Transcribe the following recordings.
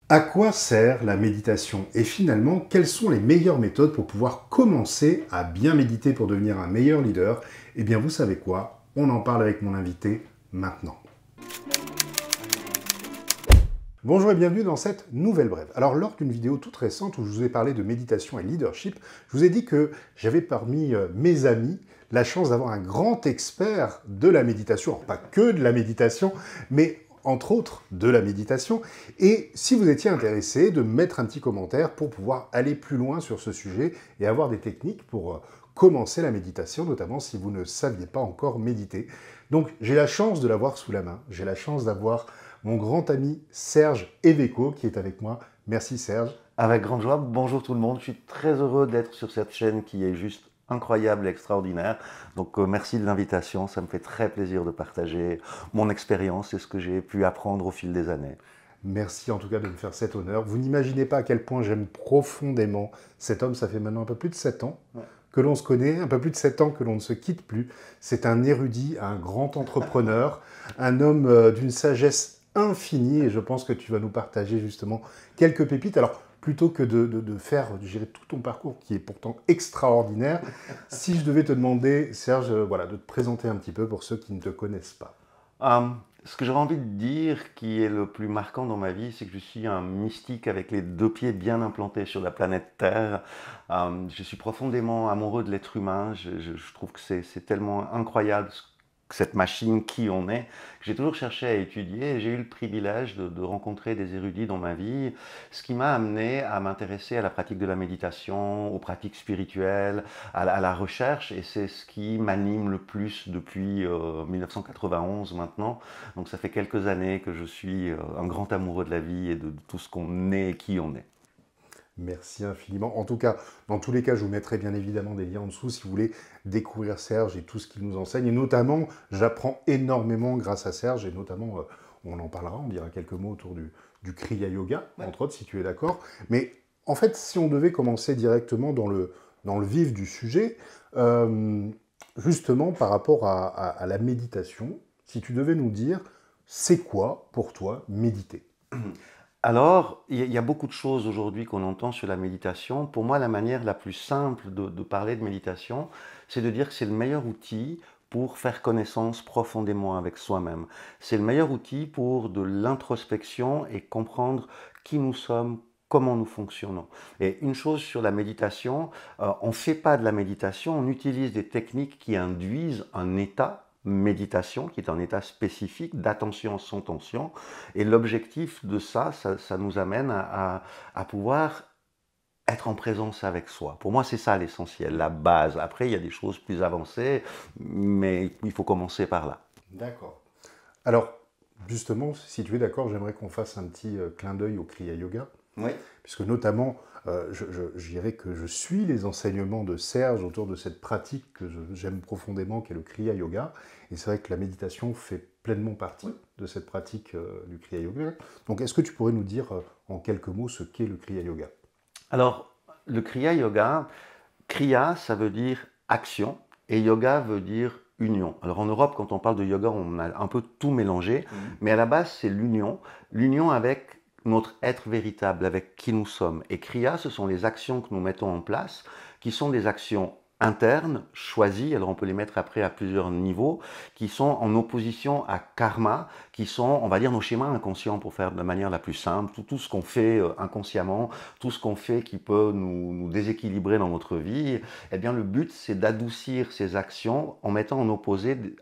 À quoi sert la méditation? Et finalement, quelles sont les meilleures méthodes pour pouvoir commencer à bien méditer pour devenir un meilleur leader? Eh bien, vous savez quoi? On en parle avec mon invité maintenant. Bonjour et bienvenue dans cette nouvelle brève. Alors, lors d'une vidéo toute récente où je vous ai parlé de méditation et leadership, je vous ai dit que j'avais parmi mes amis la chance d'avoir un grand expert de la méditation, alors pas que de la méditation, mais entre autres de la méditation. Et si vous étiez intéressé, de mettre un petit commentaire pour pouvoir aller plus loin sur ce sujet et avoir des techniques pour commencer la méditation, notamment si vous ne saviez pas encore méditer. Donc j'ai la chance de l'avoir sous la main, j'ai la chance d'avoir mon grand ami Serge Eveco qui est avec moi. Merci Serge. Avec grande joie, bonjour tout le monde, je suis très heureux d'être sur cette chaîne qui est juste incroyable et extraordinaire. Donc merci de l'invitation, ça me fait très plaisir de partager mon expérience et ce que j'ai pu apprendre au fil des années. Merci en tout cas de me faire cet honneur. Vous n'imaginez pas à quel point j'aime profondément cet homme. Ça fait maintenant un peu plus de 7 ans que l'on se connaît, un peu plus de 7 ans que l'on ne se quitte plus. C'est un érudit, un grand entrepreneur, un homme d'une sagesse infinie et je pense que tu vas nous partager justement quelques pépites. Alors, plutôt que de faire, gérer tout ton parcours qui est pourtant extraordinaire, si je devais te demander, Serge, voilà, de te présenter un petit peu pour ceux qui ne te connaissent pas. Ce que j'aurais envie de dire qui est le plus marquant dans ma vie, c'est que je suis un mystique avec les deux pieds bien implantés sur la planète Terre. Je suis profondément amoureux de l'être humain. Je trouve que c'est tellement incroyable cette machine qui on est, que j'ai toujours cherché à étudier et j'ai eu le privilège de rencontrer des érudits dans ma vie, ce qui m'a amené à m'intéresser à la pratique de la méditation, aux pratiques spirituelles, à la recherche et c'est ce qui m'anime le plus depuis 1991 maintenant. Donc ça fait quelques années que je suis un grand amoureux de la vie et de tout ce qu'on est et qui on est. Merci infiniment. En tout cas, dans tous les cas, je vous mettrai bien évidemment des liens en dessous si vous voulez découvrir Serge et tout ce qu'il nous enseigne. Et notamment, j'apprends énormément grâce à Serge et notamment, on en parlera, on dira quelques mots autour du Kriya Yoga, entre autres, si tu es d'accord. Mais en fait, si on devait commencer directement dans le vif du sujet, justement par rapport à la méditation, si tu devais nous dire, c'est quoi pour toi méditer? Alors, il y a beaucoup de choses aujourd'hui qu'on entend sur la méditation. Pour moi, la manière la plus simple de parler de méditation, c'est de dire que c'est le meilleur outil pour faire connaissance profondément avec soi-même. C'est le meilleur outil pour de l'introspection et comprendre qui nous sommes, comment nous fonctionnons. Et une chose sur la méditation, on ne fait pas de la méditation, on utilise des techniques qui induisent un état méditation, qui est un état spécifique d'attention sans tension. Et l'objectif de ça nous amène à pouvoir être en présence avec soi. Pour moi, c'est ça l'essentiel, la base. Après, il y a des choses plus avancées, mais il faut commencer par là. D'accord. Alors, justement, si tu es d'accord, j'aimerais qu'on fasse un petit clin d'œil au Kriya Yoga, Oui. puisque notamment, je dirais que je suis les enseignements de Serge autour de cette pratique que j'aime profondément, qui est le Kriya Yoga. Et c'est vrai que la méditation fait pleinement partie de cette pratique du Kriya Yoga. Donc, est-ce que tu pourrais nous dire en quelques mots ce qu'est le Kriya Yoga? Alors, le Kriya Yoga, Kriya, ça veut dire action, et yoga veut dire union. Alors en Europe, quand on parle de yoga, on a un peu tout mélangé, mais à la base, c'est l'union. L'union avec notre être véritable, avec qui nous sommes. Et Kriya, ce sont les actions que nous mettons en place, qui sont des actions internes, choisies, alors on peut les mettre après à plusieurs niveaux, qui sont en opposition à karma, qui sont, on va dire, nos schémas inconscients pour faire de la manière la plus simple, tout ce qu'on fait inconsciemment, tout ce qu'on fait qui peut nous déséquilibrer dans notre vie, eh bien le but c'est d'adoucir ces actions en mettant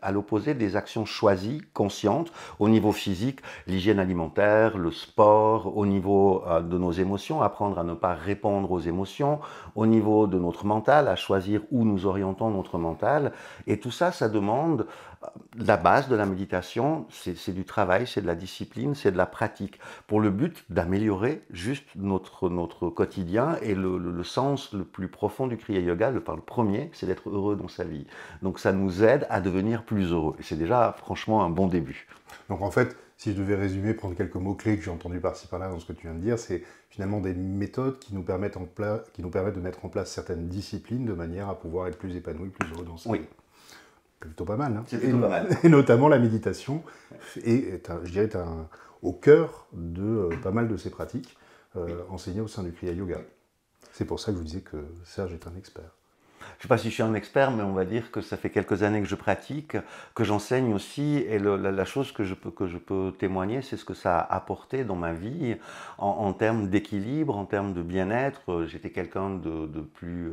à l'opposé des actions choisies, conscientes, au niveau physique, l'hygiène alimentaire, le sport, au niveau de nos émotions, apprendre à ne pas répondre aux émotions, au niveau de notre mental, à choisir où nous orientons notre mental. Et tout ça, ça demande la base de la méditation, c'est du travail, c'est de la discipline, c'est de la pratique, pour le but d'améliorer juste notre quotidien. Et le sens le plus profond du Kriya Yoga, le premier, c'est d'être heureux dans sa vie. Donc ça nous aide à devenir plus heureux. Et c'est déjà franchement un bon début. Donc en fait, si je devais résumer, prendre quelques mots-clés que j'ai entendus par-ci par-là dans ce que tu viens de dire, c'est finalement des méthodes qui nous permettent, de mettre en place certaines disciplines de manière à pouvoir être plus épanoui, plus heureux dans sa vie. Oui. Plutôt pas mal, hein. C'est plutôt pas mal. Et notamment la méditation, je dirais, au cœur de pas mal de ces pratiques enseignées au sein du Kriya Yoga. C'est pour ça que je vous disais que Serge est un expert. Je ne sais pas si je suis un expert, mais on va dire que ça fait quelques années que je pratique, que j'enseigne aussi. Et la chose que je peux témoigner, c'est ce que ça a apporté dans ma vie en termes d'équilibre, en termes de bien-être. J'étais quelqu'un de plus,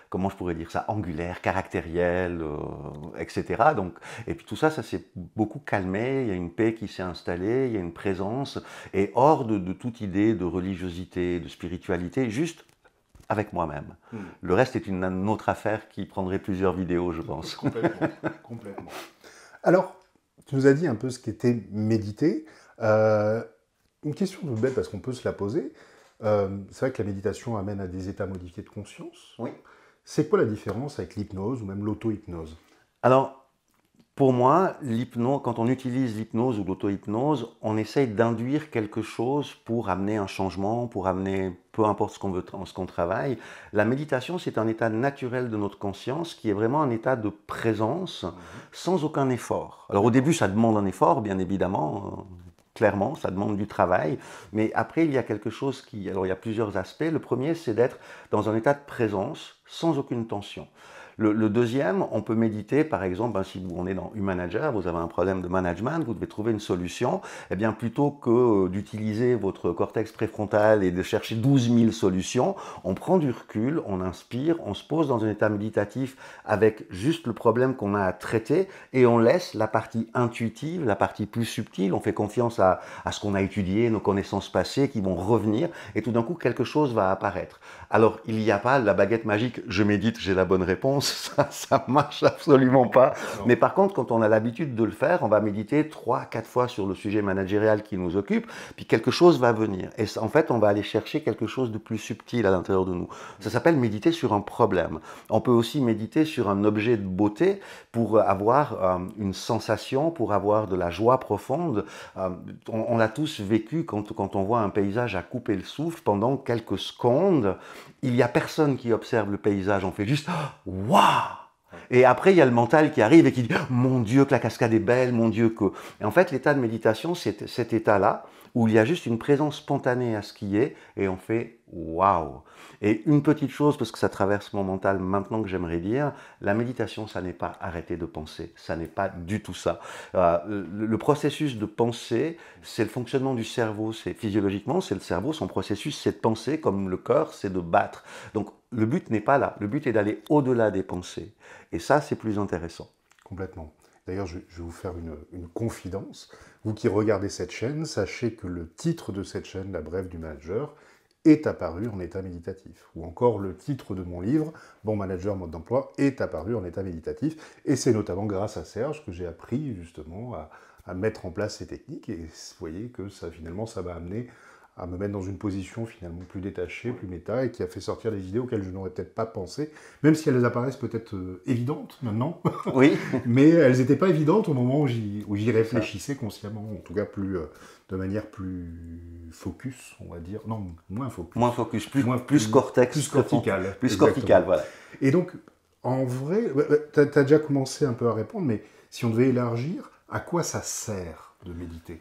comment je pourrais dire ça, angulaire, caractériel, etc. Donc, et puis tout ça, ça s'est beaucoup calmé. Il y a une paix qui s'est installée, il y a une présence. Et hors de toute idée de religiosité, de spiritualité, juste avec moi-même. Le reste est une autre affaire qui prendrait plusieurs vidéos, je pense. Complètement, complètement. Alors, tu nous as dit un peu ce qu'était méditer. Une question toute bête, parce qu'on peut se la poser. C'est vrai que la méditation amène à des états modifiés de conscience. Oui. C'est quoi la différence avec l'hypnose ou même l'auto-hypnose? Alors, pour moi, l'hypnose, quand on utilise l'hypnose ou l'auto-hypnose, on essaye d'induire quelque chose pour amener un changement, pour amener, peu importe ce qu'on travaille. La méditation, c'est un état naturel de notre conscience qui est vraiment un état de présence sans aucun effort. Alors au début, ça demande un effort, bien évidemment, clairement, ça demande du travail, mais après, il y a quelque chose qui... Alors il y a plusieurs aspects. Le premier, c'est d'être dans un état de présence sans aucune tension. Le deuxième, on peut méditer, par exemple, si on est dans U-Manager, vous avez un problème de management, vous devez trouver une solution, eh bien plutôt que d'utiliser votre cortex préfrontal et de chercher 12 000 solutions, on prend du recul, on inspire, on se pose dans un état méditatif avec juste le problème qu'on a à traiter et on laisse la partie intuitive, la partie plus subtile, on fait confiance à ce qu'on a étudié, nos connaissances passées qui vont revenir et tout d'un coup quelque chose va apparaître. Alors il n'y a pas la baguette magique, je médite, j'ai la bonne réponse. Ça marche absolument pas. Non. Mais par contre, quand on a l'habitude de le faire, on va méditer 3-4 fois sur le sujet managérial qui nous occupe, puis quelque chose va venir. Et en fait, on va aller chercher quelque chose de plus subtil à l'intérieur de nous. Ça s'appelle méditer sur un problème. On peut aussi méditer sur un objet de beauté pour avoir une sensation, pour avoir de la joie profonde. On l'a tous vécu quand on voit un paysage à couper le souffle pendant quelques secondes. Il n'y a personne qui observe le paysage. On fait juste « Waouh !» Et après, il y a le mental qui arrive et qui dit « Mon Dieu, que la cascade est belle, mon Dieu, que… » Et en fait, l'état de méditation, c'est cet état-là où il y a juste une présence spontanée à ce qui est et on fait « Waouh !» Et une petite chose, parce que ça traverse mon mental maintenant que j'aimerais dire, la méditation, ça n'est pas arrêter de penser, ça n'est pas du tout ça. Le processus de pensée, c'est le fonctionnement du cerveau, c'est physiologiquement, c'est le cerveau, son processus, c'est de penser, comme le cœur, c'est de battre. Donc, le but n'est pas là, le but est d'aller au-delà des pensées. Et ça, c'est plus intéressant. Complètement. D'ailleurs, je vais vous faire une confidence. Vous qui regardez cette chaîne, sachez que le titre de cette chaîne, La Brève du Manager, est apparu en état méditatif. Ou encore le titre de mon livre, Bon Manager, Mode d'Emploi, est apparu en état méditatif. Et c'est notamment grâce à Serge que j'ai appris justement à mettre en place ces techniques. Et vous voyez que ça, finalement, ça m'a amené à me mettre dans une position finalement plus détachée, plus méta, et qui a fait sortir des idées auxquelles je n'aurais peut-être pas pensé, même si elles apparaissent peut-être évidentes maintenant. Oui. Mais elles n'étaient pas évidentes au moment où j'y réfléchissais consciemment, en tout cas de manière plus focus, on va dire. Non, moins focus. Moins focus, plus cortex. Plus cortical. Plus cortical, voilà. Et donc, en vrai, tu as déjà commencé un peu à répondre, mais si on devait élargir, à quoi ça sert de méditer?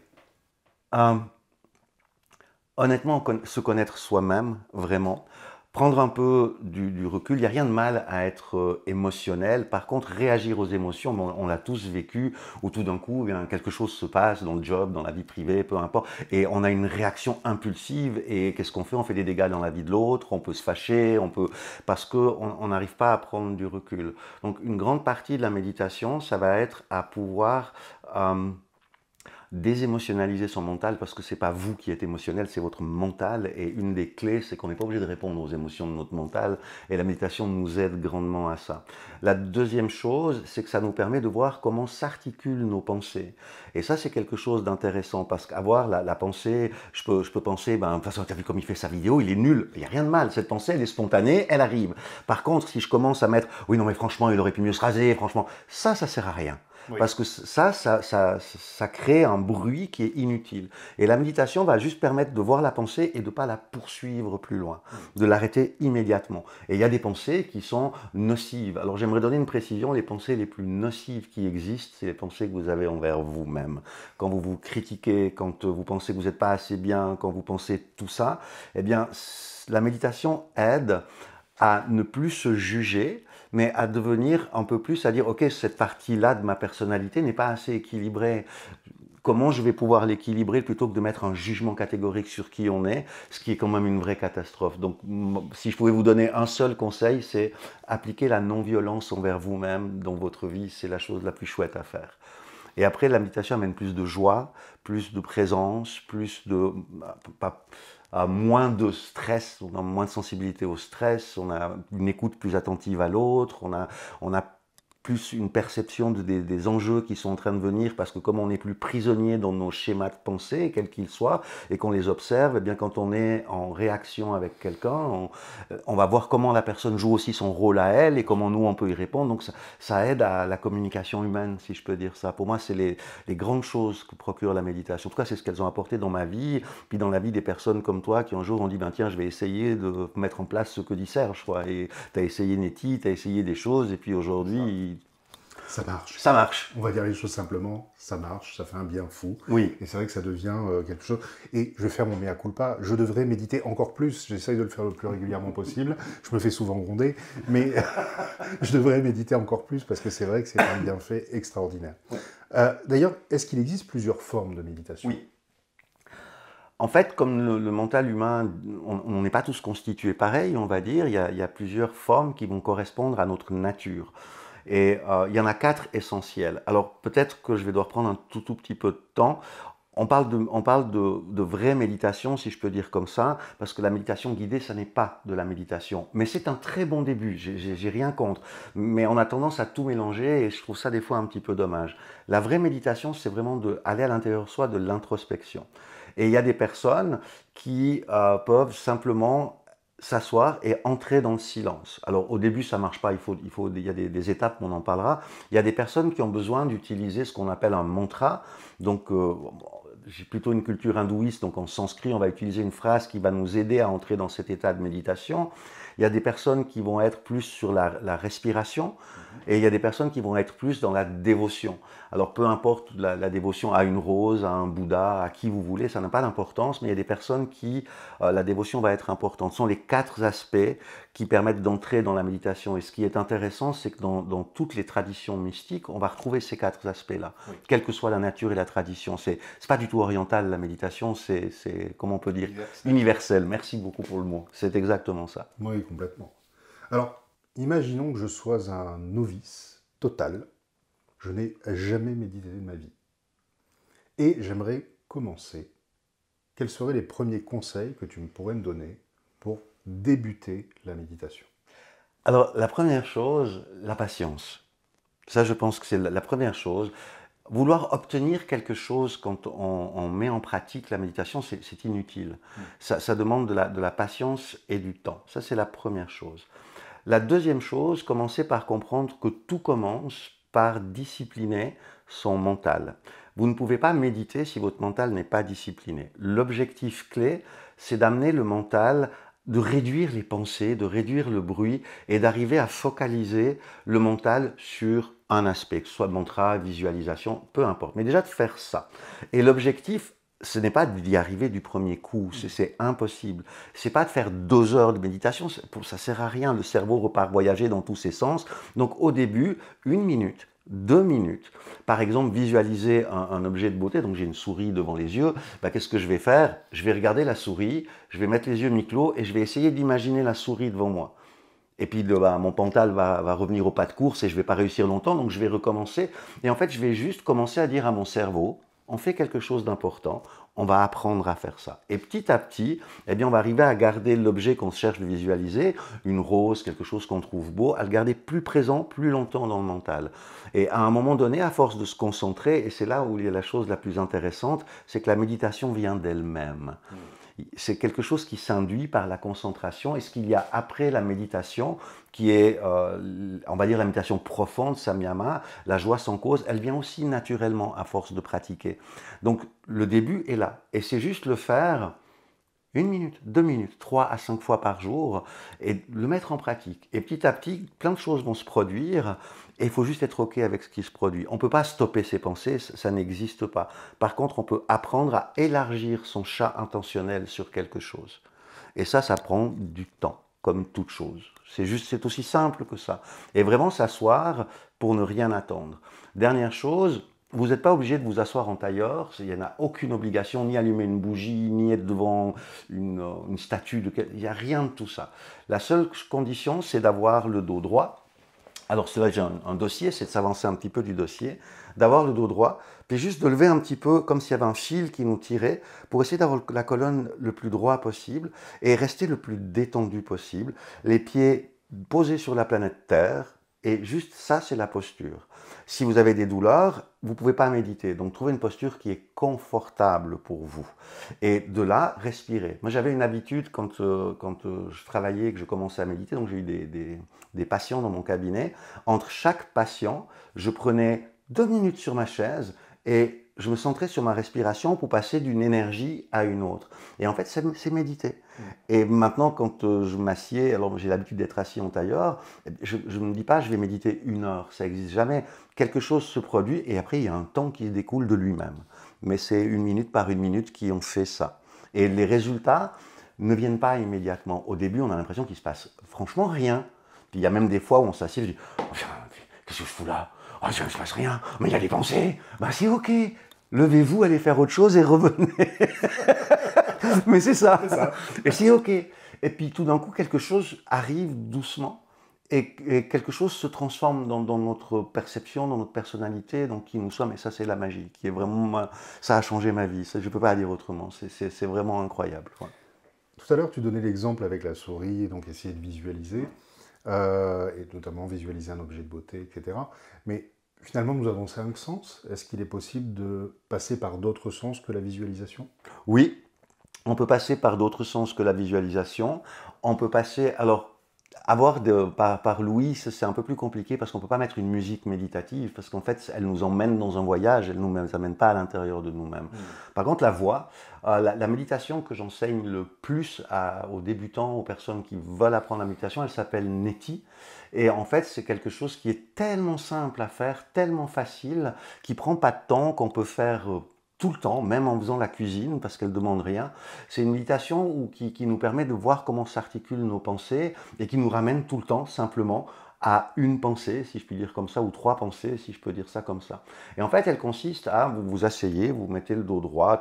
Honnêtement, se connaître soi-même, vraiment, prendre un peu du recul, il n'y a rien de mal à être émotionnel. Par contre, réagir aux émotions, on l'a tous vécu, où tout d'un coup, quelque chose se passe dans le job, dans la vie privée, peu importe, et on a une réaction impulsive, et qu'est-ce qu'on fait? On fait des dégâts dans la vie de l'autre, on peut se fâcher, parce qu'on n'arrive pas à prendre du recul. Donc, une grande partie de la méditation, ça va être à pouvoir désémotionnaliser son mental, parce que c'est pas vous qui êtes émotionnel, c'est votre mental, et une des clés, c'est qu'on n'est pas obligé de répondre aux émotions de notre mental, et la méditation nous aide grandement à ça. La deuxième chose, c'est que ça nous permet de voir comment s'articulent nos pensées, et ça c'est quelque chose d'intéressant, parce qu'avoir la pensée, je peux penser, de toute façon, tu as vu comme il fait sa vidéo, il est nul, il n'y a rien de mal, cette pensée elle est spontanée, elle arrive. Par contre, si je commence à mettre, oui non mais franchement il aurait pu mieux se raser, franchement, ça sert à rien. Oui. Parce que ça crée un bruit qui est inutile. Et la méditation va juste permettre de voir la pensée et de ne pas la poursuivre plus loin, de l'arrêter immédiatement. Et il y a des pensées qui sont nocives. Alors j'aimerais donner une précision, les pensées les plus nocives qui existent, c'est les pensées que vous avez envers vous-même. Quand vous vous critiquez, quand vous pensez que vous n'êtes pas assez bien, quand vous pensez tout ça, eh bien la méditation aide à ne plus se juger, mais à devenir un peu plus, à dire, ok, cette partie-là de ma personnalité n'est pas assez équilibrée. Comment je vais pouvoir l'équilibrer plutôt que de mettre un jugement catégorique sur qui on est, ce qui est quand même une vraie catastrophe. Donc, si je pouvais vous donner un seul conseil, c'est appliquer la non-violence envers vous-même dans votre vie, c'est la chose la plus chouette à faire. Et après, la méditation amène plus de joie, plus de présence, plus de... moins de stress, on a moins de sensibilité au stress, on a une écoute plus attentive à l'autre, on a plus une perception des enjeux qui sont en train de venir, parce que comme on n'est plus prisonnier dans nos schémas de pensée, quels qu'ils soient, et qu'on les observe, eh bien quand on est en réaction avec quelqu'un, on va voir comment la personne joue aussi son rôle à elle, et comment nous on peut y répondre. Donc ça aide à la communication humaine, si je peux dire ça. Pour moi, c'est les grandes choses que procure la méditation. En tout cas, c'est ce qu'elles ont apporté dans ma vie, puis dans la vie des personnes comme toi, qui un jour ont dit, ben tiens, je vais essayer de mettre en place ce que dit Serge, quoi. Et tu as essayé Neti, tu as essayé des choses, et puis aujourd'hui... Ça marche. Ça marche. On va dire les choses simplement, ça marche, ça fait un bien fou. Oui. Et c'est vrai que ça devient quelque chose. Et je vais faire mon mea culpa, je devrais méditer encore plus. J'essaye de le faire le plus régulièrement possible. Je me fais souvent gronder, mais je devrais méditer encore plus parce que c'est vrai que c'est un bienfait extraordinaire. Oui. D'ailleurs, est-ce qu'il existe plusieurs formes de méditation? Oui. En fait, comme le mental humain, on n'est pas tous constitués pareil, on va dire, il y a plusieurs formes qui vont correspondre à notre nature. Et il y en a 4 essentielles. Alors peut-être que je vais devoir prendre un tout petit peu de temps. On parle de vraie méditation, si je peux dire comme ça, parce que la méditation guidée, ça n'est pas de la méditation. Mais c'est un très bon début, j'ai rien contre. Mais on a tendance à tout mélanger et je trouve ça des fois un petit peu dommage. La vraie méditation, c'est vraiment d'aller à l'intérieur de soi, de l'introspection. Et il y a des personnes qui peuvent simplement s'asseoir et entrer dans le silence. Alors au début ça marche pas, il y a des étapes, on en parlera. Il y a des personnes qui ont besoin d'utiliser ce qu'on appelle un mantra. Donc j'ai plutôt une culture hindouiste, donc en sanskrit on va utiliser une phrase qui va nous aider à entrer dans cet état de méditation. Il y a des personnes qui vont être plus sur la respiration et il y a des personnes qui vont être plus dans la dévotion. Alors peu importe la dévotion à une rose, à un Bouddha, à qui vous voulez, ça n'a pas d'importance, mais il y a des personnes qui, la dévotion va être importante. Ce sont les 4 aspects qui permettent d'entrer dans la méditation. Et ce qui est intéressant, c'est que dans toutes les traditions mystiques, on va retrouver ces 4 aspects-là, oui. Quelle que soit la nature et la tradition. C'est pas du tout oriental la méditation, c'est comment on peut dire, universel. Merci beaucoup pour le mot, c'est exactement ça. Oui, complètement. Alors, imaginons que je sois un novice total. Je n'ai jamais médité de ma vie. Et j'aimerais commencer. Quels seraient les premiers conseils que tu pourrais me donner pour débuter la méditation? Alors, la première chose, la patience. Ça, je pense que c'est la première chose. Vouloir obtenir quelque chose quand on met en pratique la méditation, c'est inutile. Ça demande de la patience et du temps. Ça, c'est la première chose. La deuxième chose, commencer par comprendre que tout commence par discipliner son mental. Vous ne pouvez pas méditer si votre mental n'est pas discipliné. L'objectif clé, c'est d'amener le mental, de réduire les pensées, de réduire le bruit et d'arriver à focaliser le mental sur un aspect, que ce soit mantra, visualisation, peu importe. Mais déjà de faire ça. Et l'objectif, ce n'est pas d'y arriver du premier coup, c'est impossible. C'est pas de faire 2 heures de méditation, ça sert à rien, le cerveau repart voyager dans tous ses sens. Donc au début, 1 minute, 2 minutes. Par exemple, visualiser un objet de beauté, donc j'ai une souris devant les yeux, qu'est-ce que je vais faire? Je vais regarder la souris, je vais mettre les yeux mi-clos et je vais essayer d'imaginer la souris devant moi. Et puis mon mental va revenir au pas de course et je ne vais pas réussir longtemps, donc je vais recommencer. Et en fait, je vais juste commencer à dire à mon cerveau, on fait quelque chose d'important, on va apprendre à faire ça. Et petit à petit, eh bien, on va arriver à garder l'objet qu'on cherche de visualiser, une rose, quelque chose qu'on trouve beau, à le garder plus présent, plus longtemps dans le mental. Et à un moment donné, à force de se concentrer, et c'est là où il y a la chose la plus intéressante, c'est que la méditation vient d'elle-même. C'est quelque chose qui s'induit par la concentration. Et ce qu'il y a après la méditation, qui est, on va dire, la méditation profonde, samyama, la joie sans cause, elle vient aussi naturellement à force de pratiquer. Donc le début est là. Et c'est juste le faire 1 minute, 2 minutes, 3 à 5 fois par jour, et le mettre en pratique. Et petit à petit, plein de choses vont se produire, et il faut juste être OK avec ce qui se produit. On ne peut pas stopper ses pensées, ça n'existe pas. Par contre, on peut apprendre à élargir son champ intentionnel sur quelque chose. Et ça prend du temps, comme toute chose. C'est aussi simple que ça. Et vraiment s'asseoir pour ne rien attendre. Dernière chose, vous n'êtes pas obligé de vous asseoir en tailleur, il n'y en a aucune obligation, ni allumer une bougie, ni être devant une statue, il n'y a rien de tout ça. La seule condition, c'est d'avoir le dos droit. Alors c'est là que j'ai un dossier, c'est de s'avancer un petit peu du dossier, d'avoir le dos droit, puis juste de lever un petit peu comme s'il y avait un fil qui nous tirait, pour essayer d'avoir la colonne le plus droit possible, et rester le plus détendu possible, les pieds posés sur la planète Terre, et juste ça, c'est la posture. Si vous avez des douleurs, vous ne pouvez pas méditer. Donc, trouvez une posture qui est confortable pour vous. Et de là, respirez. Moi, j'avais une habitude quand je travaillais et que je commençais à méditer. Donc, j'ai eu des patients dans mon cabinet. Entre chaque patient, je prenais 2 minutes sur ma chaise et je me centrais sur ma respiration pour passer d'une énergie à une autre. Et en fait, c'est méditer. Et maintenant, quand je m'assieds, alors j'ai l'habitude d'être assis en tailleur, je ne me dis pas je vais méditer 1 heure, ça n'existe jamais. Quelque chose se produit et après il y a un temps qui découle de lui-même. Mais c'est 1 minute par 1 minute qui ont fait ça. Et les résultats ne viennent pas immédiatement. Au début, on a l'impression qu'il se passe franchement rien. Puis il y a même des fois où on s'assied et je dis qu'est-ce que je fous là? Oh, il ne se passe rien, mais il y a des pensées. Ben c'est ok. Levez-vous, allez faire autre chose et revenez. Mais c'est ça. Et c'est OK. Et puis tout d'un coup, quelque chose arrive doucement et quelque chose se transforme dans notre perception, dans notre personnalité, donc qui nous sommes. Et ça, c'est la magie, qui est vraiment. Ça a changé ma vie. Ça, je ne peux pas dire autrement. C'est vraiment incroyable. Ouais. Tout à l'heure, tu donnais l'exemple avec la souris, donc essayer de visualiser, et notamment visualiser un objet de beauté, etc. Mais finalement, nous avons 5 sens. Est-ce qu'il est possible de passer par d'autres sens que la visualisation? Oui, on peut passer par d'autres sens que la visualisation. On peut passer, alors, par l'ouïe, c'est un peu plus compliqué parce qu'on ne peut pas mettre une musique méditative, parce qu'en fait, elle nous emmène dans un voyage, elle ne nous amène pas à l'intérieur de nous-mêmes. Par contre, la voix, la méditation que j'enseigne le plus aux débutants, aux personnes qui veulent apprendre la méditation, elle s'appelle Neti. Et en fait, c'est quelque chose qui est tellement simple à faire, tellement facile, qui ne prend pas de temps, qu'on peut faire tout le temps, même en faisant la cuisine, parce qu'elle ne demande rien. C'est une méditation qui nous permet de voir comment s'articulent nos pensées et qui nous ramène tout le temps, simplement, à une pensée, si je puis dire comme ça, ou 3 pensées, si je peux dire ça comme ça. Et en fait, elle consiste à vous vous asseyez, vous mettez le dos droit,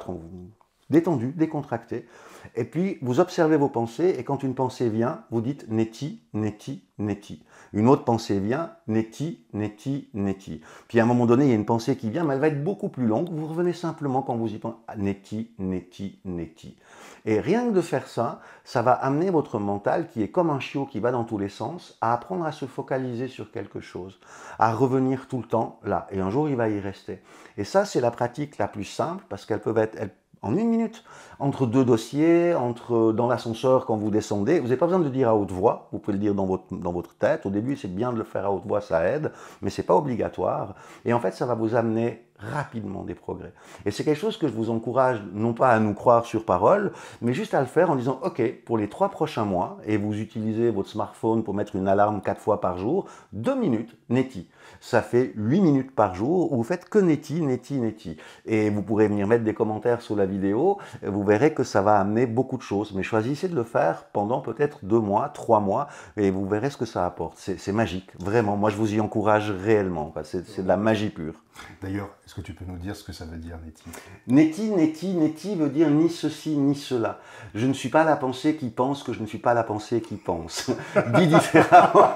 détendu, décontracté, et puis vous observez vos pensées, et quand une pensée vient, vous dites neti, neti, neti. Une autre pensée vient, neti, neti, neti. Puis à un moment donné, il y a une pensée qui vient, mais elle va être beaucoup plus longue. Vous revenez simplement quand vous y pensez, neti, neti, neti. Et rien que de faire ça, ça va amener votre mental, qui est comme un chiot qui va dans tous les sens, à apprendre à se focaliser sur quelque chose, à revenir tout le temps là. Et un jour, il va y rester. Et ça, c'est la pratique la plus simple, parce qu'elle peut être en 1 minute, entre 2 dossiers, dans l'ascenseur quand vous descendez. Vous n'avez pas besoin de le dire à haute voix, vous pouvez le dire dans votre tête. Au début, c'est bien de le faire à haute voix, ça aide, mais ce n'est pas obligatoire. Et en fait, ça va vous amener rapidement des progrès. Et c'est quelque chose que je vous encourage, non pas à nous croire sur parole, mais juste à le faire en disant, OK, pour les 3 prochains mois, et vous utilisez votre smartphone pour mettre une alarme 4 fois par jour, 2 minutes, neti. Ça fait 8 minutes par jour où vous faites que neti, neti, neti. Et vous pourrez venir mettre des commentaires sous la vidéo, vous verrez que ça va amener beaucoup de choses. Mais choisissez de le faire pendant peut-être 2 mois, 3 mois, et vous verrez ce que ça apporte. C'est magique, vraiment. Moi, je vous y encourage réellement. C'est de la magie pure. D'ailleurs, est-ce que tu peux nous dire ce que ça veut dire, neti? Neti, neti, neti veut dire ni ceci, ni cela. Je ne suis pas la pensée qui pense que je ne suis pas la pensée qui pense. Dit différemment.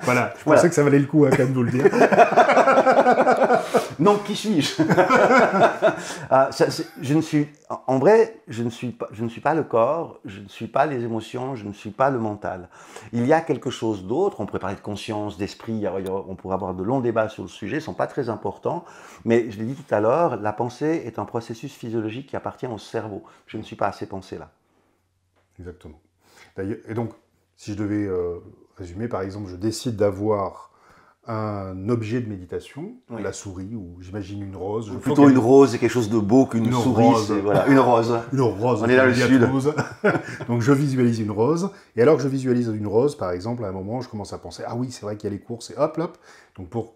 Voilà, je pensais que ça valait le coup, quand même, de vous le dire. Non, qui suis-je? En vrai, je ne suis pas le corps, je ne suis pas les émotions, je ne suis pas le mental. Il y a quelque chose d'autre, on pourrait parler de conscience, d'esprit, on pourrait avoir de longs débats sur le sujet, ils ne sont pas très importants, mais je l'ai dit tout à l'heure, la pensée est un processus physiologique qui appartient au cerveau. Je ne suis pas à ces pensées-là. Exactement. Et donc, si je devais résumer, par exemple, je décide d'avoir un objet de méditation, Oui. la souris, ou j'imagine une rose. Plutôt une rose, c'est quelque chose de beau qu'une souris. Voilà, une rose. Une rose. On est dans le sud. Donc je visualise une rose, et alors que je visualise une rose, par exemple, à un moment, je commence à penser, ah oui, c'est vrai qu'il y a les courses, et hop, hop. Donc pour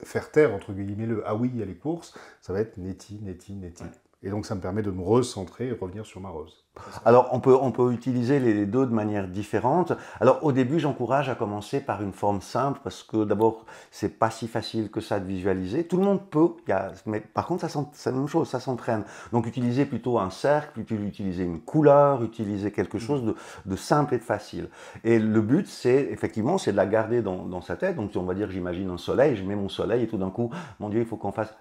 faire taire, entre guillemets, le ah oui, il y a les courses, ça va être neti, neti, neti. Ouais. Et donc ça me permet de me recentrer et revenir sur ma rose. Alors on peut utiliser les deux de manière différente. Alors au début j'encourage à commencer par une forme simple parce que d'abord c'est pas si facile que ça de visualiser. Tout le monde peut, mais par contre c'est la même chose, ça s'entraîne. Donc utilisez plutôt un cercle, utiliser une couleur, utiliser quelque chose de simple et de facile. Et le but c'est effectivement c'est de la garder dans sa tête. Donc on va dire j'imagine un soleil, je mets mon soleil et tout d'un coup, mon Dieu il faut qu'on fasse...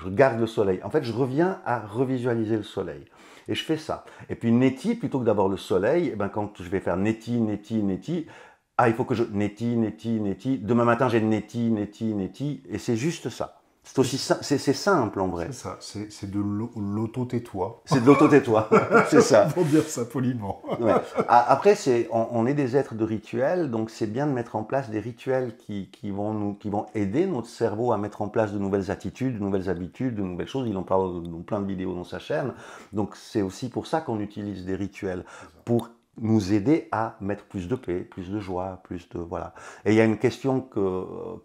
Je garde le soleil. En fait, je reviens à revisualiser le soleil. Et je fais ça. Et puis, neti, plutôt que d'avoir le soleil, eh ben, quand je vais faire neti, neti, neti, il faut que je... Neti, neti, neti. Demain matin, j'ai neti, neti, neti. Et c'est juste ça. C'est simple, en vrai. C'est ça. C'est de l'auto-tais-toi. C'est de l'auto-tais-toi. C'est ça. Pour dire ça poliment. Ouais. Après, on est des êtres de rituels, donc c'est bien de mettre en place des rituels qui vont aider notre cerveau à mettre en place de nouvelles attitudes, de nouvelles habitudes, de nouvelles choses. Il en parle dans plein de vidéos dans sa chaîne. Donc c'est aussi pour ça qu'on utilise des rituels, pour nous aider à mettre plus de paix, plus de joie, plus de... Voilà. Et il y a une question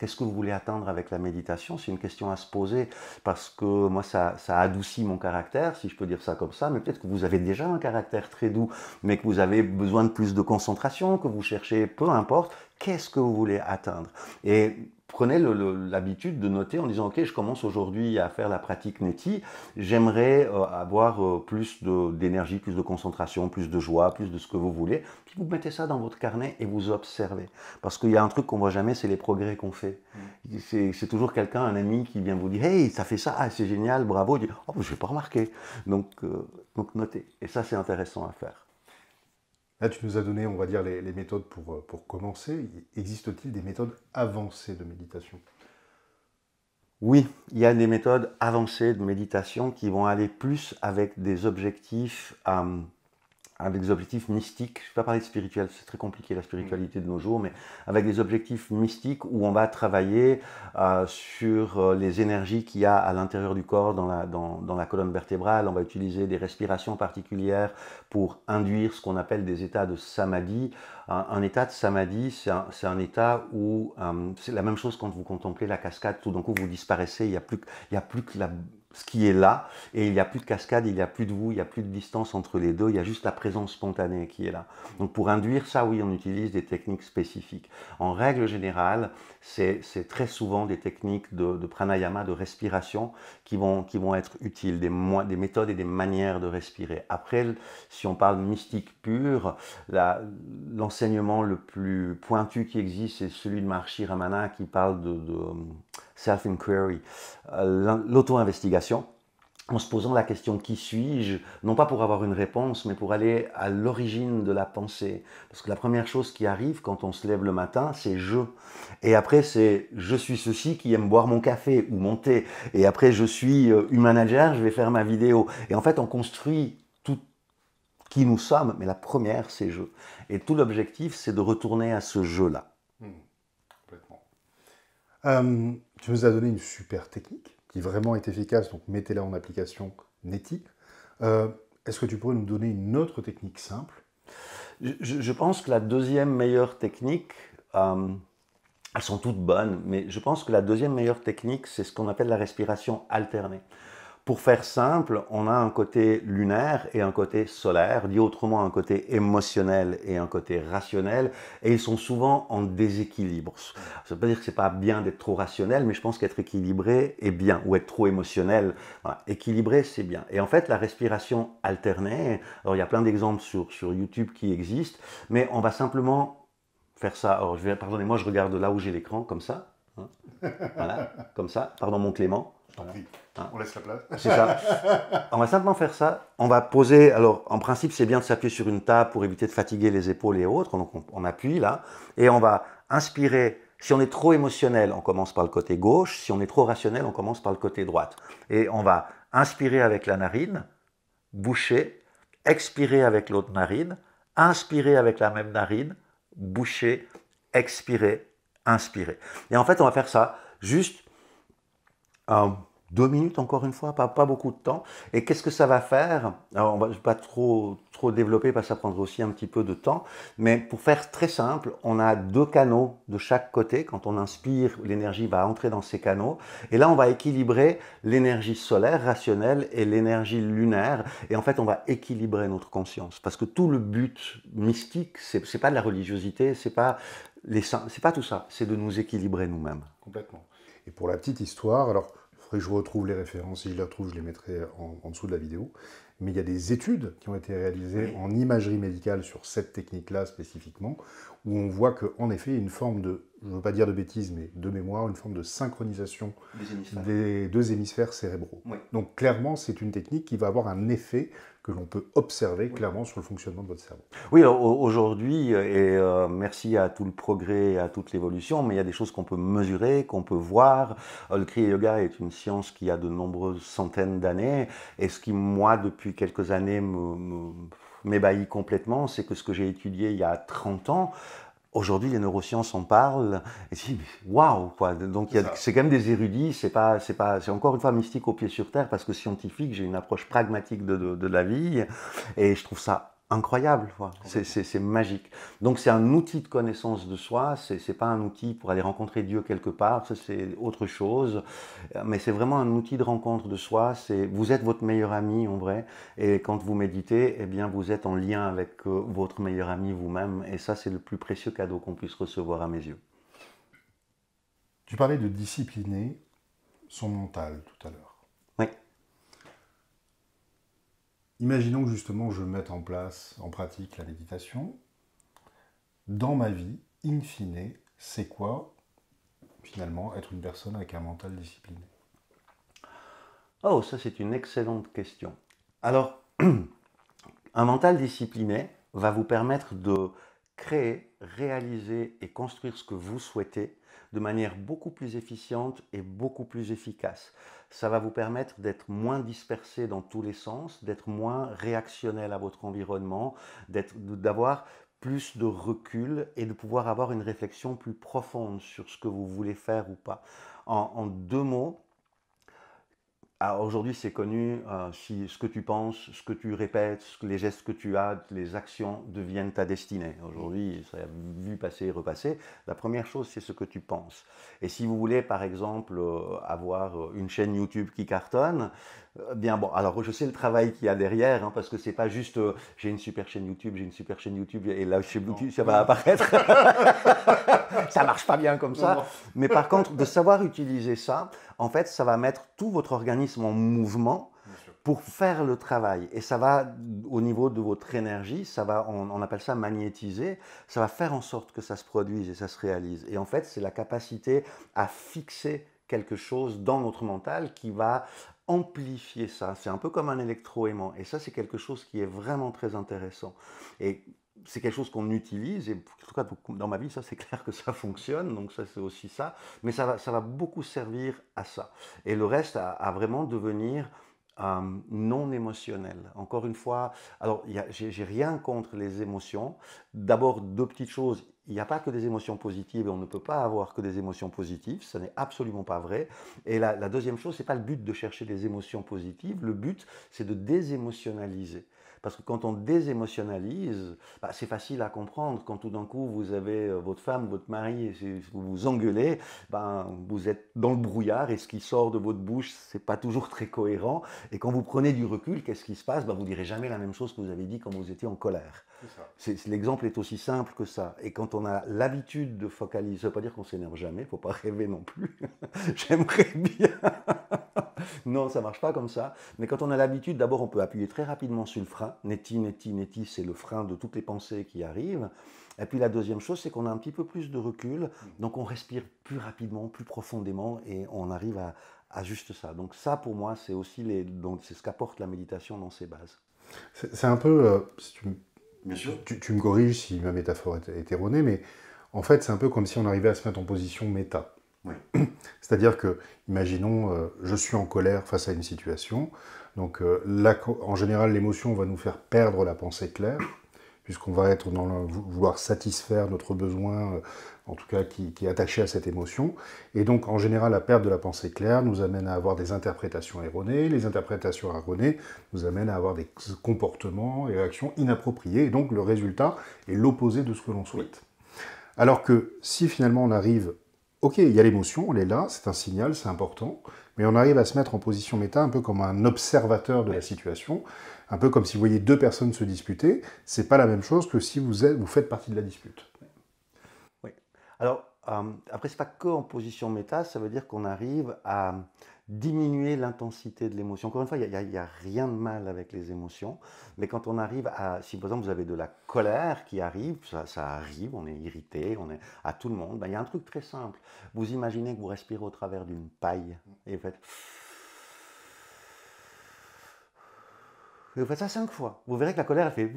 qu'est-ce que vous voulez atteindre avec la méditation? C'est une question à se poser parce que moi, ça adoucit mon caractère, si je peux dire ça comme ça, mais peut-être que vous avez déjà un caractère très doux, mais que vous avez besoin de plus de concentration, que vous cherchez, peu importe, qu'est-ce que vous voulez atteindre? Et prenez l'habitude de noter en disant « Ok, je commence aujourd'hui à faire la pratique neti, j'aimerais avoir plus d'énergie, plus de concentration, plus de joie, plus de ce que vous voulez. » Puis vous mettez ça dans votre carnet et vous observez. Parce qu'il y a un truc qu'on ne voit jamais, c'est les progrès qu'on fait. C'est toujours quelqu'un, un ami qui vient vous dire « Hey, ça fait ça, c'est génial, bravo !» Il dit « Oh, je n'ai pas remarqué. » Donc notez. Et ça, c'est intéressant à faire. Là, tu nous as donné, on va dire, les méthodes pour commencer. Existe-t-il des méthodes avancées de méditation? Oui, il y a des méthodes avancées de méditation qui vont aller plus avec des objectifs mystiques. Je ne vais pas parler de spirituel, c'est très compliqué la spiritualité de nos jours, mais avec des objectifs mystiques où on va travailler sur les énergies qu'il y a à l'intérieur du corps, dans la colonne vertébrale. On va utiliser des respirations particulières pour induire ce qu'on appelle des états de samadhi. Un état de samadhi, c'est un état où c'est la même chose quand vous contemplez la cascade, tout d'un coup vous disparaissez, il n'y a plus que ce qui est là, et il n'y a plus de cascade, il n'y a plus de vous, il n'y a plus de distance entre les deux, il y a juste la présence spontanée qui est là. Donc pour induire ça, oui, on utilise des techniques spécifiques. En règle générale, c'est très souvent des techniques de pranayama, de respiration, qui vont être utiles, des méthodes et des manières de respirer. Après, si on parle mystique pur, l'enseignement le plus pointu qui existe, c'est celui de Maharshi Ramana qui parle de self-inquiry, l'auto-investigation, en se posant la question « qui suis-je ?» non pas pour avoir une réponse, mais pour aller à l'origine de la pensée. Parce que la première chose qui arrive quand on se lève le matin, c'est « je ». Et après, c'est « je suis ceci qui aime boire mon café ou mon thé ». Et après, « je suis manager, je vais faire ma vidéo ». Et en fait, on construit tout qui nous sommes, mais la première, c'est « je ». Et tout l'objectif, c'est de retourner à ce « je » là. Complètement. Tu nous as donné une super technique qui vraiment est efficace, donc mettez-la en application neti. Est-ce que tu pourrais nous donner une autre technique simple? Je pense que la deuxième meilleure technique, elles sont toutes bonnes, mais je pense que la deuxième meilleure technique, c'est ce qu'on appelle la respiration alternée. Pour faire simple, on a un côté lunaire et un côté solaire, dit autrement un côté émotionnel et un côté rationnel, et ils sont souvent en déséquilibre. Ça ne veut pas dire que ce n'est pas bien d'être trop rationnel, mais je pense qu'être équilibré est bien, ou être trop émotionnel. Voilà. Équilibré, c'est bien. Et en fait, la respiration alternée, alors il y a plein d'exemples sur YouTube qui existent, mais on va simplement faire ça. Alors, pardonnez-moi, je regarde là où j'ai l'écran, comme ça. hein. Voilà, comme ça. Pardon mon Clément. Je t'en prie, Hein. on laisse la place. C'est ça. On va simplement faire ça. On va poser, alors en principe c'est bien de s'appuyer sur une table pour éviter de fatiguer les épaules et autres. Donc on appuie là et on va inspirer. Si on est trop émotionnel, on commence par le côté gauche. Si on est trop rationnel, on commence par le côté droite. Et on va inspirer avec la narine, boucher, expirer avec l'autre narine, inspirer avec la même narine, boucher, expirer, inspirer. Et en fait, on va faire ça juste 2 minutes encore une fois, pas beaucoup de temps. Et qu'est-ce que ça va faire? Alors, je ne vais pas trop développer parce que ça prendra aussi un petit peu de temps. Mais pour faire très simple, on a 2 canaux de chaque côté. Quand on inspire, l'énergie va entrer dans ces canaux. Et là, on va équilibrer l'énergie solaire, rationnelle, et l'énergie lunaire. Et en fait, on va équilibrer notre conscience. Parce que tout le but mystique, c'est pas de la religiosité, c'est pas tout ça. C'est de nous équilibrer nous-mêmes. Complètement. Et pour la petite histoire, alors, il faudrait que je retrouve les références. Si je les retrouve, je les mettrai en dessous de la vidéo. Mais il y a des études qui ont été réalisées en imagerie médicale sur cette technique-là spécifiquement, où on voit qu'en effet, il y a une forme de, je ne veux pas dire de bêtises, mais de mémoire, une forme de synchronisation des 2 hémisphères cérébraux. Oui. Donc clairement, c'est une technique qui va avoir un effet que l'on peut observer clairement sur le fonctionnement de votre cerveau. Oui, alors, aujourd'hui, et merci à tout le progrès, à toute l'évolution, mais il y a des choses qu'on peut mesurer, qu'on peut voir. Le Kriya Yoga est une science qui a de nombreuses centaines d'années, et ce qui, moi, depuis quelques années, m'ébahit complètement, c'est que ce que j'ai étudié il y a 30 ans, aujourd'hui, les neurosciences en parlent, et tu dis, waouh, quoi. Donc, c'est quand même des érudits, c'est encore une fois mystique au pied sur terre, parce que scientifique, j'ai une approche pragmatique de la vie, et je trouve ça incroyable, quoi. C'est magique. Donc, c'est un outil de connaissance de soi, c'est pas un outil pour aller rencontrer Dieu quelque part, ça c'est autre chose, mais c'est vraiment un outil de rencontre de soi, vous êtes votre meilleur ami en vrai, et quand vous méditez, eh bien, vous êtes en lien avec votre meilleur ami vous-même, et ça, c'est le plus précieux cadeau qu'on puisse recevoir à mes yeux. Tu parlais de discipliner son mental tout à l'heure. Oui. Imaginons que justement je mette en place, en pratique la méditation. Dans ma vie, in fine, c'est quoi finalement être une personne avec un mental discipliné? Oh, ça c'est une excellente question. Alors, un mental discipliné va vous permettre de créer, réaliser et construire ce que vous souhaitez de manière beaucoup plus efficiente et beaucoup plus efficace. Ça va vous permettre d'être moins dispersé dans tous les sens, d'être moins réactionnel à votre environnement, d'avoir plus de recul et de pouvoir avoir une réflexion plus profonde sur ce que vous voulez faire ou pas. En 2 mots, aujourd'hui, c'est connu, si ce que tu penses, ce que tu répètes, les gestes que tu as, les actions deviennent ta destinée. Aujourd'hui, ça a vu passer et repasser. La première chose, c'est ce que tu penses. Et si vous voulez, par exemple, avoir une chaîne YouTube qui cartonne, bien bon, alors je sais le travail qu'il y a derrière, hein, parce que c'est pas juste j'ai une super chaîne YouTube, et là chez YouTube ça va apparaître. Ça marche pas bien comme ça. Non. Mais par contre, de savoir utiliser ça, en fait, ça va mettre tout votre organisme en mouvement pour faire le travail. Et ça va, au niveau de votre énergie, ça va, on appelle ça magnétiser, ça va faire en sorte que ça se produise et ça se réalise. Et en fait, c'est la capacité à fixer quelque chose dans notre mental qui va amplifier ça. C'est un peu comme un électroaimant. Et ça, c'est quelque chose qui est vraiment très intéressant. Et c'est quelque chose qu'on utilise, et en tout cas dans ma vie, ça c'est clair que ça fonctionne, donc ça c'est aussi ça, mais ça va beaucoup servir à ça. Et le reste à vraiment devenir non émotionnel. Encore une fois, alors j'ai rien contre les émotions. D'abord, 2 petites choses. Il n'y a pas que des émotions positives et on ne peut pas avoir que des émotions positives. Ce n'est absolument pas vrai. Et la deuxième chose, ce n'est pas le but de chercher des émotions positives. Le but, c'est de désémotionnaliser. Parce que quand on désémotionnalise, c'est facile à comprendre. Quand tout d'un coup, vous avez votre femme, votre mari, et vous vous engueulez, vous êtes dans le brouillard et ce qui sort de votre bouche, ce n'est pas toujours très cohérent. Et quand vous prenez du recul, qu'est-ce qui se passe? Vous ne direz jamais la même chose que vous avez dit quand vous étiez en colère. L'exemple est aussi simple que ça. Et quand on a l'habitude de focaliser, ça ne veut pas dire qu'on ne s'énerve jamais, il ne faut pas rêver non plus. J'aimerais bien. Non, ça marche pas comme ça. Mais quand on a l'habitude, d'abord, on peut appuyer très rapidement sur le frein. Neti, neti, neti, c'est le frein de toutes les pensées qui arrivent. Et puis la deuxième chose, c'est qu'on a un petit peu plus de recul. Donc on respire plus rapidement, plus profondément et on arrive à juste ça. Donc ça, pour moi, c'est aussi donc c'est ce qu'apporte la méditation dans ses bases. C'est un peu, si Bien sûr. tu me corriges si ma métaphore est erronée, mais en fait, c'est un peu comme si on arrivait à se mettre en position méta. Oui. C'est-à-dire que, imaginons, je suis en colère face à une situation. Donc, en général, l'émotion va nous faire perdre la pensée claire, puisqu'on va être dans le vouloir satisfaire notre besoin, en tout cas qui est attaché à cette émotion. Et donc, en général, la perte de la pensée claire nous amène à avoir des interprétations erronées. Les interprétations erronées nous amènent à avoir des comportements et réactions inappropriées. Et donc, le résultat est l'opposé de ce que l'on souhaite. Alors que si finalement on arrive, ok, il y a l'émotion, elle est là, c'est un signal, c'est important, mais on arrive à se mettre en position méta, un peu comme un observateur de la situation, un peu comme si vous voyez deux personnes se disputer, c'est pas la même chose que si vous faites partie de la dispute. Oui. Alors, après, c'est pas que en position méta, ça veut dire qu'on arrive à diminuer l'intensité de l'émotion. Encore une fois, il n'y a rien de mal avec les émotions, mais quand on arrive à, si par exemple vous avez de la colère qui arrive, ça arrive, on est irrité, on est à tout le monde, ben, il y a un truc très simple. Vous imaginez que vous respirez au travers d'une paille et vous faites ça 5 fois. Vous verrez que la colère, elle fait...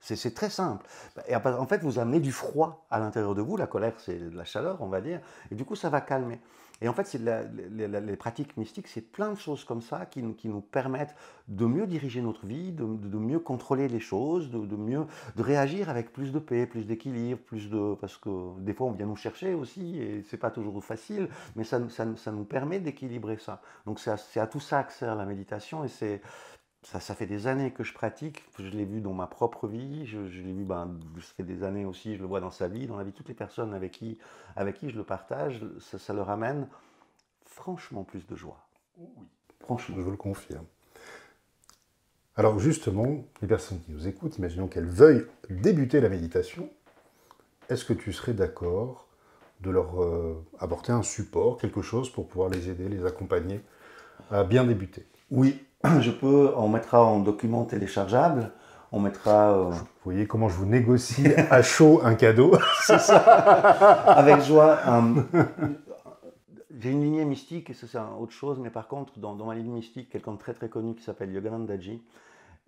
C'est très simple. Et en fait, vous amenez du froid à l'intérieur de vous. La colère, c'est de la chaleur, on va dire. Et du coup, ça va calmer. Et en fait, les pratiques mystiques, c'est plein de choses comme ça qui nous permettent de mieux diriger notre vie, de mieux contrôler les choses, de réagir avec plus de paix, plus d'équilibre, parce que des fois, on vient nous chercher aussi, et c'est pas toujours facile, mais ça nous permet d'équilibrer ça. Donc, c'est à tout ça que sert la méditation, et ça fait des années que je pratique, je l'ai vu dans ma propre vie, je l'ai vu, ça fait des années aussi, je le vois dans sa vie, dans la vie de toutes les personnes avec qui je le partage, ça leur amène franchement plus de joie. Oui, franchement. Je vous le confirme. Alors justement, les personnes qui nous écoutent, imaginons qu'elles veuillent débuter la méditation, est-ce que tu serais d'accord de leur apporter un support, quelque chose pour pouvoir les aider, les accompagner à bien débuter? Oui, on mettra en document téléchargeable, on mettra... Vous voyez comment je vous négocie à chaud un cadeau. C'est ça, avec joie. J'ai une lignée mystique, et ça c'est autre chose, mais par contre, dans ma lignée mystique, quelqu'un de très très connu qui s'appelle Yoganandaji,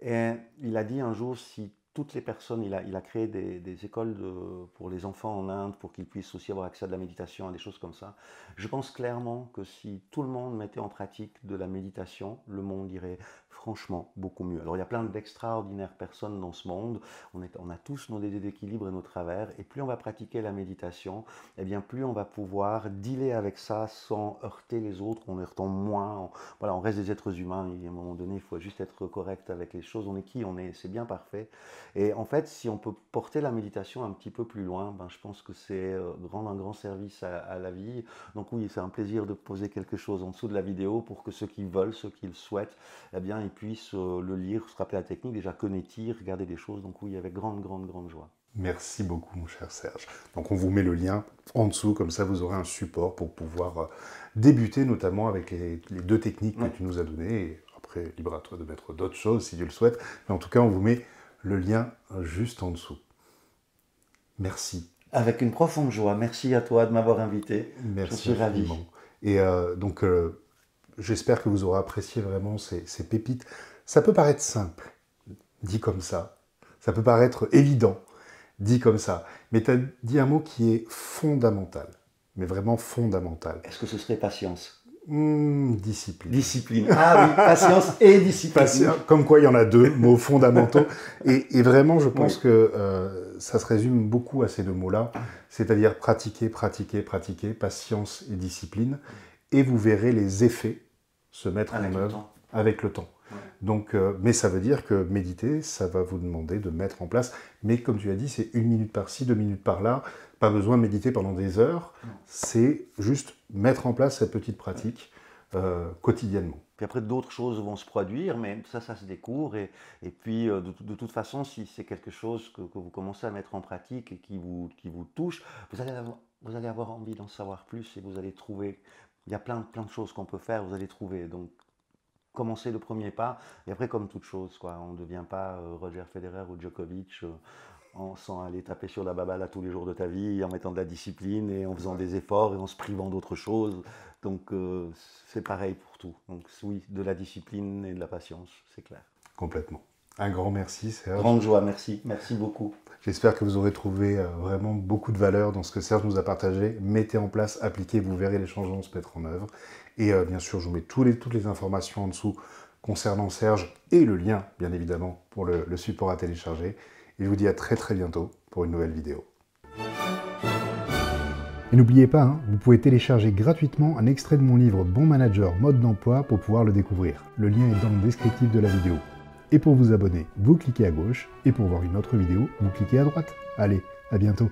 et il a dit un jour, si toutes les personnes, il a créé des écoles pour les enfants en Inde, pour qu'ils puissent aussi avoir accès à de la méditation, à des choses comme ça. Je pense clairement que si tout le monde mettait en pratique de la méditation, le monde irait franchement beaucoup mieux. Alors il y a plein d'extraordinaires personnes dans ce monde, on a tous nos déséquilibres et nos travers, et plus on va pratiquer la méditation, eh bien plus on va pouvoir dealer avec ça sans heurter les autres, en heurtant moins. Voilà, on reste des êtres humains, et à un moment donné, il faut juste être correct avec les choses. On est qui on est, c'est bien parfait. Et en fait, si on peut porter la méditation un petit peu plus loin, je pense que c'est rendre un grand service à la vie. Donc oui, c'est un plaisir de poser quelque chose en dessous de la vidéo pour que ceux qui veulent, ceux qui le souhaitent, eh bien, ils puissent le lire, se rappeler la technique, déjà connaître, regarder des choses. Donc oui, avec grande, grande, grande joie. Merci beaucoup, mon cher Serge. Donc on vous met le lien en dessous, comme ça vous aurez un support pour pouvoir débuter, notamment avec les deux techniques que tu nous as données. Et après, libre à toi de mettre d'autres choses si tu le souhaites. Mais en tout cas, on vous met le lien juste en dessous. Merci. Avec une profonde joie. Merci à toi de m'avoir invité. Merci. Je suis ravi. Et donc, j'espère que vous aurez apprécié vraiment ces pépites. Ça peut paraître simple, dit comme ça. Ça peut paraître évident, dit comme ça. Mais tu as dit un mot qui est fondamental, mais vraiment fondamental. Est-ce que ce serait patience? Discipline. Discipline. Ah oui, patience et discipline. Comme quoi, il y en a deux mots fondamentaux. Et vraiment, je pense que ça se résume beaucoup à ces deux mots-là. C'est-à-dire pratiquer, pratiquer, pratiquer, patience et discipline. Et vous verrez les effets se mettre en œuvre avec le temps. Ouais. Donc, mais ça veut dire que méditer, ça va vous demander de mettre en place. Mais comme tu as dit, c'est 1 minute par-ci, 2 minutes par-là. Pas besoin de méditer pendant des heures. C'est juste mettre en place cette petite pratique quotidiennement. Puis après, d'autres choses vont se produire, mais ça se découvre. Et puis, de toute façon, si c'est quelque chose que vous commencez à mettre en pratique et qui vous touche, vous allez avoir envie d'en savoir plus et vous allez trouver Il y a plein de choses qu'on peut faire, vous allez trouver. Donc, commencez le premier pas. Et après, comme toute chose, quoi, on ne devient pas Roger Federer ou Djokovic sans aller taper sur la baballe à tous les jours de ta vie, en mettant de la discipline et en faisant des efforts et en se privant d'autres choses. Donc, c'est pareil pour tout. Donc, oui, de la discipline et de la patience, c'est clair. Complètement. Un grand merci, Serge. Grande joie, merci. Merci beaucoup. J'espère que vous aurez trouvé vraiment beaucoup de valeur dans ce que Serge nous a partagé. Mettez en place, appliquez, vous verrez les changements se mettre en œuvre. Et bien sûr, je vous mets toutes les informations en dessous concernant Serge et le lien, bien évidemment, pour le support à télécharger. Et je vous dis à très bientôt pour une nouvelle vidéo. Et n'oubliez pas, hein, vous pouvez télécharger gratuitement un extrait de mon livre Bon Manager, mode d'emploi pour pouvoir le découvrir. Le lien est dans le descriptif de la vidéo. Et pour vous abonner, vous cliquez à gauche. Et pour voir une autre vidéo, vous cliquez à droite. Allez, à bientôt.